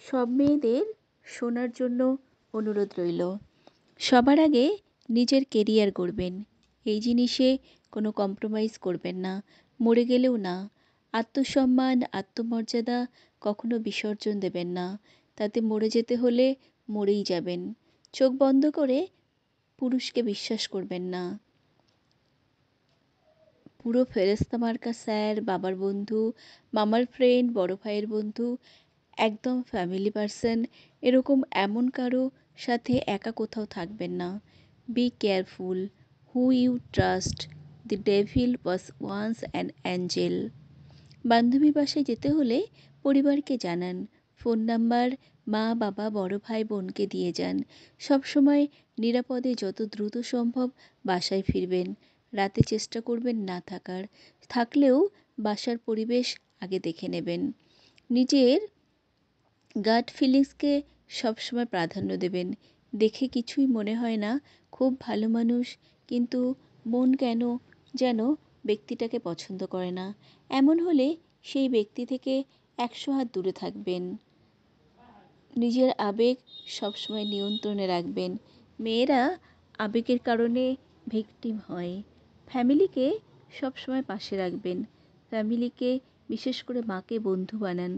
সব মেয়েদের শোনার জন্য অনুরোধ রইল। সবার আগে নিজের কেরিয়ার গড়বেন, এই জিনিসে কোনো কম্প্রোমাইজ করবেন না, মরে গেলেও না। আত্মসম্মান, আত্মমর্যাদা কখনো বিসর্জন দেবেন না, তাতে মরে যেতে হলে মরেই যাবেন। চোখ বন্ধ করে পুরুষকে বিশ্বাস করবেন না। পুরো ফেরেশতা মার্কা স্যার, বাবার বন্ধু, মামার ফ্রেন্ড, বড় ভাইয়ের বন্ধু, একদম ফ্যামিলি পারসন, এরকম এমন কারো সাথে একা কোথাও থাকবেন না। Be careful who you trust, the devil was once an angel. বান্ধবী বাসায় যেতে হলে পরিবারকে জানান, ফোন নাম্বার মা বাবা বড় ভাই বোনকে দিয়ে যান। সবসময় নিরাপদে যত দ্রুত সম্ভব বাসায় ফিরবেন। রাতে চেষ্টা করবেন না থাকার, থাকলেও বাসার পরিবেশ আগে দেখে নেবেন। নিজের গাট ফিলিংসকে সবসময় প্রাধান্য দেবেন। দেখে কিছুই মনে হয় না, খুব ভালো মানুষ, কিন্তু মন কেন যেন ব্যক্তিটাকে পছন্দ করে না। এমন হলে সেই ব্যক্তি থেকে 100 হাত দূরে থাকবেন। নিজের আবেগ সবসময় নিয়ন্ত্রণে রাখবেন। মেয়েরা আবেগের কারণে ভিকটিম হয়। ফ্যামিলিকে সবসময় পাশে রাখবেন। ফ্যামিলিকে, বিশেষ করে মাকে বন্ধু বানান।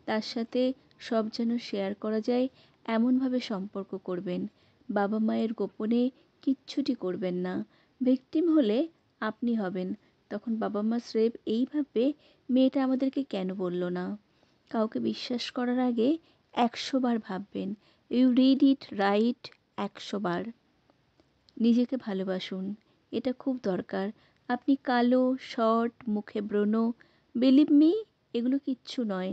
তার সাথে সব যেন শেয়ার করা যায় এমনভাবে সম্পর্ক করবেন। বাবা মায়ের গোপনে কিচ্ছুটি করবেন না। ভিকটিম হলে আপনি হবেন। তখন বাবা মা স্রেফ এই ভাববে, মেয়েটা আমাদেরকে কেন বলল না। কাউকে বিশ্বাস করার আগে 100 বার ভাববেন। ইউ রিড ইট রাইট 100 বার। নিজেকে ভালোবাসুন, এটা খুব দরকার। আপনি কালো, শর্ট, মুখে ব্রণ, বিলিভ মি, এগুলো কিচ্ছু নয়।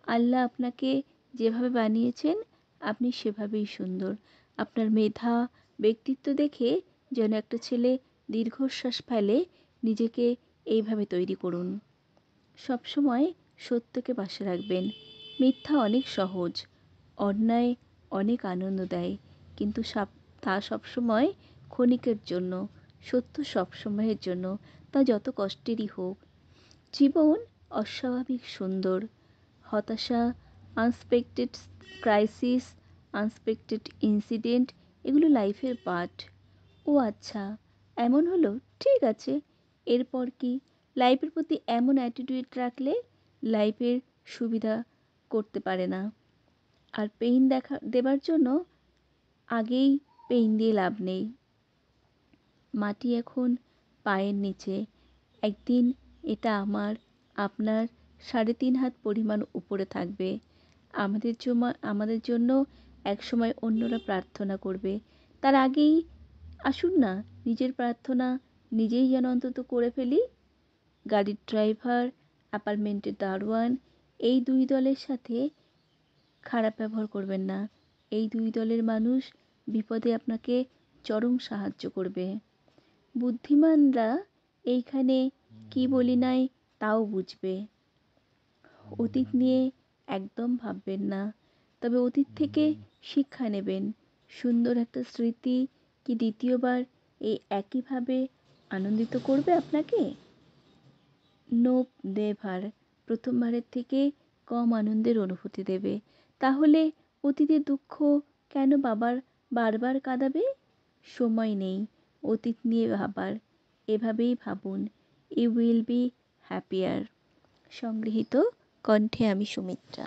আল্লাহ আপনাকে যেভাবে বানিয়েছেন আপনি সেভাবেই সুন্দর। আপনার মেধা, ব্যক্তিত্ব দেখে যেন একটা ছেলে দীর্ঘশ্বাস ফেলে। নিজেকে এইভাবে তৈরি করুন। সবসময় সত্যকে পাশে রাখবেন। মিথ্যা অনেক সহজ, অন্যায় অনেক আনন্দ দেয়, কিন্তু তা সবসময় ক্ষণিকের জন্য, সত্য সবসময়ের জন্য, তা যত কষ্টেরই হোক। জীবন অস্বাভাবিক সুন্দর। হতাশা, আনএক্সপেক্টেড ক্রাইসিস, আনএক্সপেক্টেড ইনসিডেন্ট, এগুলো লাইফের পার্ট। ও আচ্ছা, এমন হলো, ঠিক আছে, এরপর কি? লাইফের প্রতি এমন অ্যাটিটিউড রাখলে লাইফের সুবিধা করতে পারে না। আর পেইন দেবার জন্য আগেই পেইন দিয়ে লাভ নেই। মাটি এখন পায়ের নিচে, একদিন এটা আমার, আপনার 3.5 হাত পরিমাণ উপরে থাকবে। আমাদের জন্য একসময় অন্যরা প্রার্থনা করবে। তার আগেই আসুন না, নিজের প্রার্থনা নিজেই যেন অন্তত করে ফেলি। গাড়ির ড্রাইভার, অ্যাপার্টমেন্টের দারোয়ান, এই 2 দলের সাথে খারাপ ব্যবহার করবেন না। এই 2 দলের মানুষ বিপদে আপনাকে চরম সাহায্য করবে। বুদ্ধিমানরা এইখানে কি বলি নাই তাও বুঝবে। অতীত নিয়ে একদম ভাববেন না, তবে অতীত থেকে শিক্ষা নেবেন। সুন্দর একটা স্মৃতি কি দ্বিতীয়বার এই একইভাবে আনন্দিত করবে আপনাকে? No, never. প্রথমবারের থেকে কম আনন্দের অনুভূতি দেবে। তাহলে অতীতের দুঃখ কেন বারবার কাঁদাবে? সময় নেই অতীত নিয়ে ভাবার। এভাবেই ভাবুন, ইউ উইল বি হ্যাপিয়ার। সংগৃহীত, কণ্ঠে আমি সুমিত্রা।